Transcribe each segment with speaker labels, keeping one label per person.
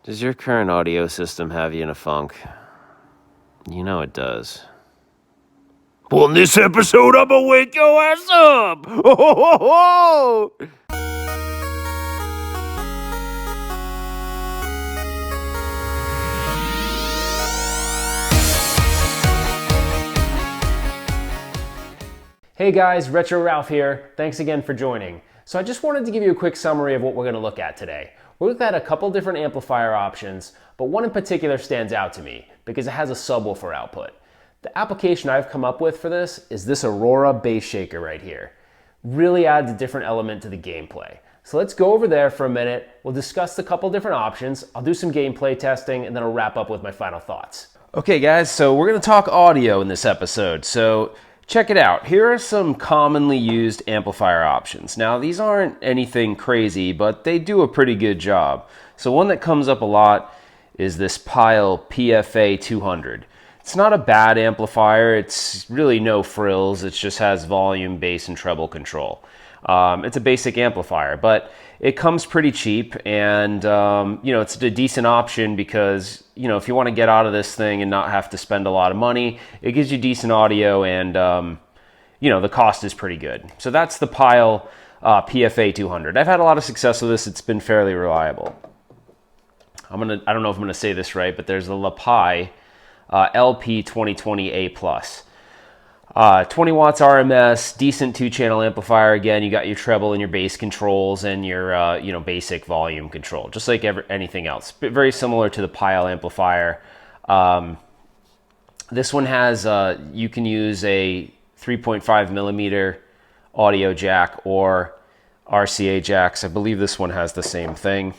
Speaker 1: Does your current audio system have you in a funk? You know it does. Well, in this episode, I'm gonna wake your ass up! Ho, ho, ho, ho!
Speaker 2: Hey guys, Retro Ralph here. Thanks again for joining. So I just wanted to give you a quick summary of what we're going to look at today. We'll look at a couple different amplifier options, but one in particular stands out to me because it has a subwoofer output. The application I've come up with for this is this Aurora bass shaker right here. Really adds a different element to the gameplay. So let's go over there for a minute. We'll discuss the couple different options. I'll do some gameplay testing and then I'll wrap up with my final thoughts. Okay guys, so we're going to talk audio in this episode. So check it out. Here are some commonly used amplifier options. Now, these aren't anything crazy, but they do a pretty good job. So one that comes up a lot is this Pyle PFA 200. It's not a bad amplifier. It's really no frills. It just has volume, bass, and treble control. It's a basic amplifier, but it comes pretty cheap, and it's a decent option because if you want to get out of this thing and not have to spend a lot of money, it gives you decent audio, and the cost is pretty good. So that's the Pyle PFA 200. I've had a lot of success with this. It's been fairly reliable. I don't know if I'm gonna say this right, but there's the LePi LP 2020 A+. 20 watts RMS, decent 2-channel amplifier. Again, you got your treble and your bass controls and your basic volume control, just like anything else. But very similar to the Pyle amplifier. This one has you can use a 3.5 millimeter audio jack or RCA jacks. I believe this one has the same thing.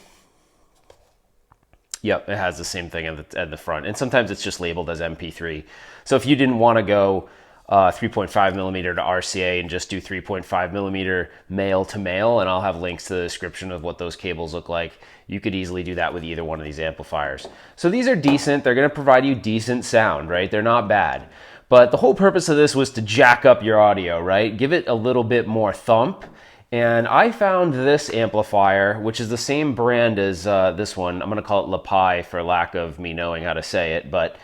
Speaker 2: Yep, it has the same thing at the front, and sometimes it's just labeled as MP3. So if you didn't want to go 3.5 millimeter to RCA and just do 3.5 millimeter male to male, and I'll have links to the description of what those cables look like, you could easily do that with either one of these amplifiers. So these are decent. They're going to provide you decent sound, right? They're not bad. But the whole purpose of this was to jack up your audio, right? Give it a little bit more thump. And I found this amplifier, which is the same brand as this one. I'm going to call it LePi for lack of me knowing how to say it, but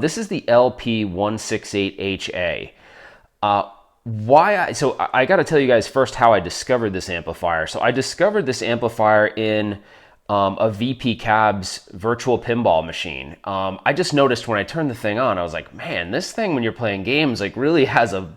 Speaker 2: this is the LP168HA. So I got to tell you guys first how I discovered this amplifier. So I discovered this amplifier in a VP Cabs virtual pinball machine. I just noticed when I turned the thing on, I was like, man, this thing when you're playing games like really has a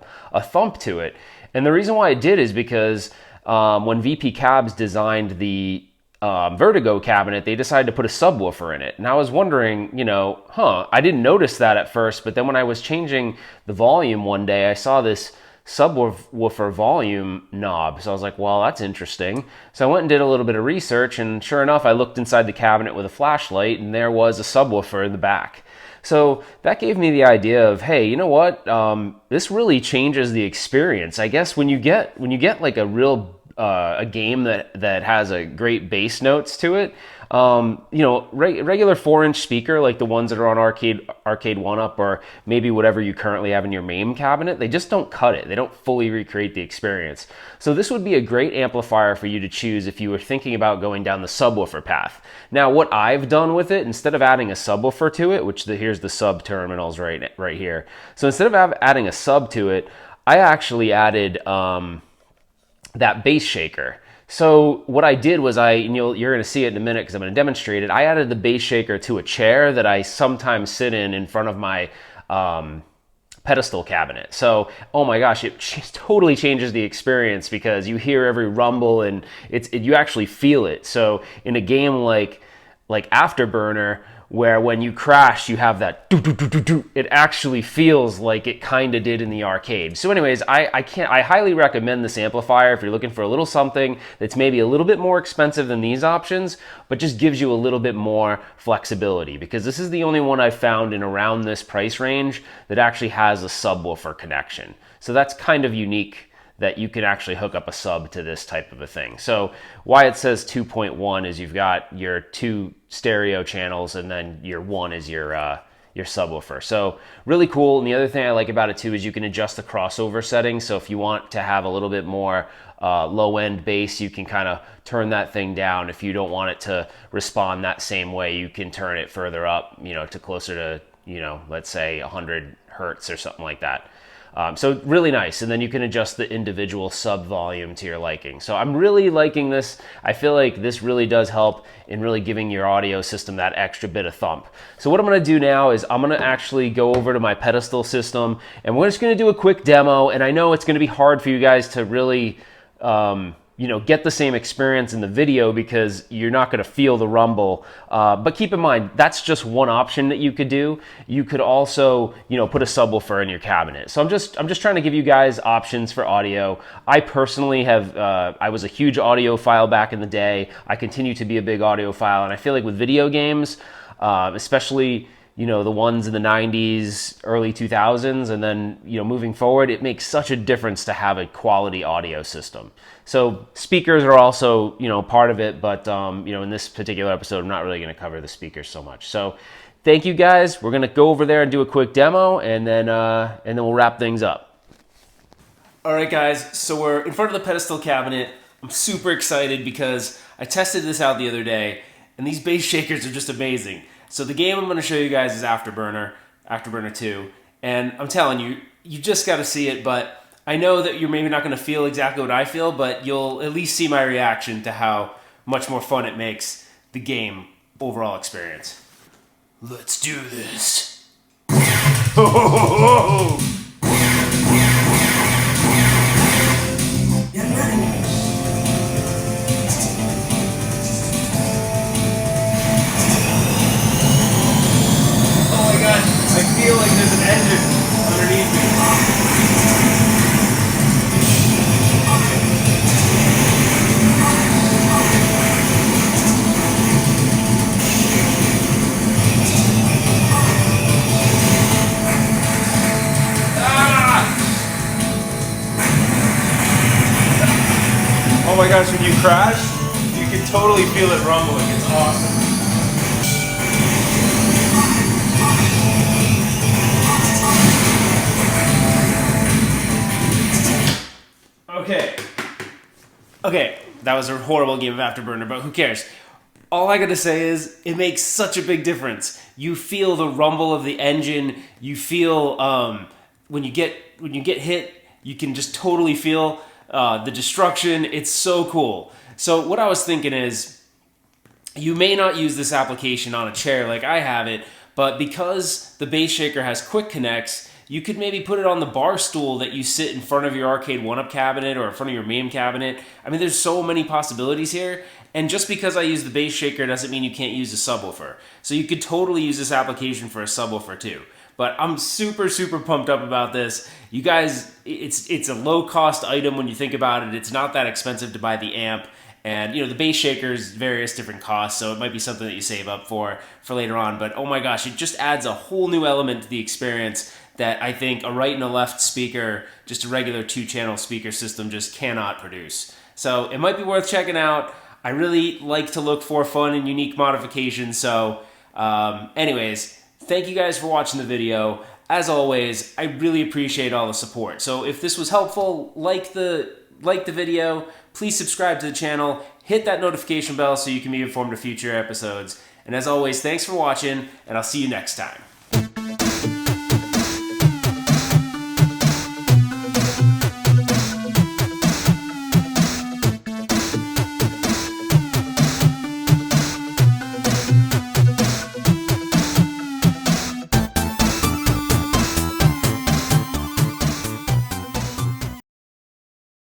Speaker 2: thump to it. And the reason why I did is because when VP Cabs designed the Vertigo cabinet, they decided to put a subwoofer in it. And I was wondering, I didn't notice that at first, but then when I was changing the volume one day, I saw this subwoofer volume knob. So I was like, well, that's interesting. So I went and did a little bit of research, and sure enough, I looked inside the cabinet with a flashlight, and there was a subwoofer in the back. So that gave me the idea of, hey, you know what? This really changes the experience. I guess when you get like a real a game that has a great bass notes to it, regular 4-inch speaker like the ones that are on Arcade 1-Up or maybe whatever you currently have in your MAME cabinet, they just don't cut it. They don't fully recreate the experience. So this would be a great amplifier for you to choose if you were thinking about going down the subwoofer path. Now, what I've done with it, instead of adding a subwoofer to it, here's the sub terminals right here. So instead of adding a sub to it, I actually added that bass shaker. So what I did was you're going to see it in a minute because I'm going to demonstrate it. I added the bass shaker to a chair that I sometimes sit in front of my pedestal cabinet. So, oh my gosh, it totally changes the experience because you hear every rumble and you actually feel it. So in a game like Afterburner, where when you crash, you have that do-do-do-do-do. It actually feels like it kind of did in the arcade. So anyways, I highly recommend this amplifier if you're looking for a little something that's maybe a little bit more expensive than these options, but just gives you a little bit more flexibility, because this is the only one I've found in around this price range that actually has a subwoofer connection. So that's kind of unique that you can actually hook up a sub to this type of a thing. So why it says 2.1 is you've got your 2 stereo channels, and then your 1 is your your subwoofer. So really cool. And the other thing I like about it too is you can adjust the crossover settings. So if you want to have a little bit more low end bass, you can kind of turn that thing down. If you don't want it to respond that same way, you can turn it further up, you know, to closer to, you know, let's say 100 hertz or something like that. So really nice. And then you can adjust the individual sub volume to your liking. So I'm really liking this. I feel like this really does help in really giving your audio system that extra bit of thump. So what I'm going to do now is I'm going to actually go over to my pedestal system, and we're just going to do a quick demo. And I know it's going to be hard for you guys to really you know, get the same experience in the video because you're not going to feel the rumble. But keep in mind, that's just one option that you could do. You could also, you know, put a subwoofer in your cabinet. So I'm just trying to give you guys options for audio. I personally have, I was a huge audiophile back in the day. I continue to be a big audiophile, and I feel like with video games, especially, you know, the ones in the 90s, early 2000s, and then, you know, moving forward, it makes such a difference to have a quality audio system. So speakers are also, you know, part of it, but, you know, in this particular episode, I'm not really going to cover the speakers so much. So thank you guys. We're going to go over there and do a quick demo, and then we'll wrap things up.
Speaker 3: All right, guys, so we're in front of the pedestal cabinet. I'm super excited because I tested this out the other day, and these bass shakers are just amazing. So the game I'm going to show you guys is Afterburner 2, and I'm telling you, you just got to see it, but I know that you're maybe not going to feel exactly what I feel, but you'll at least see my reaction to how much more fun it makes the game overall experience. Let's do this. Ho, ho, ho, ho. I feel like there's an engine underneath me. Ah! Oh my gosh, when you crash, you can totally feel it rumbling. It's awesome. Okay, that was a horrible game of Afterburner, but who cares? All I gotta say is, it makes such a big difference. You feel the rumble of the engine. You feel when you get hit, you can just totally feel the destruction. It's so cool. So what I was thinking is, you may not use this application on a chair like I have it, but because the bass shaker has quick connects, you could maybe put it on the bar stool that you sit in front of your arcade 1-up cabinet or in front of your MAME cabinet. I mean, there's so many possibilities here. And just because I use the bass shaker doesn't mean you can't use a subwoofer. So you could totally use this application for a subwoofer too. But I'm super, super pumped up about this. You guys, it's a low-cost item when you think about it. It's not that expensive to buy the amp. And, you know, the bass shaker's various different costs, so it might be something that you save up for later on. But, oh my gosh, it just adds a whole new element to the experience that I think a right and a left speaker, just a regular 2-channel speaker system, just cannot produce. So it might be worth checking out. I really like to look for fun and unique modifications. So anyways, thank you guys for watching the video. As always, I really appreciate all the support. So if this was helpful, like the video, please subscribe to the channel, hit that notification bell so you can be informed of future episodes. And as always, thanks for watching, and I'll see you next time.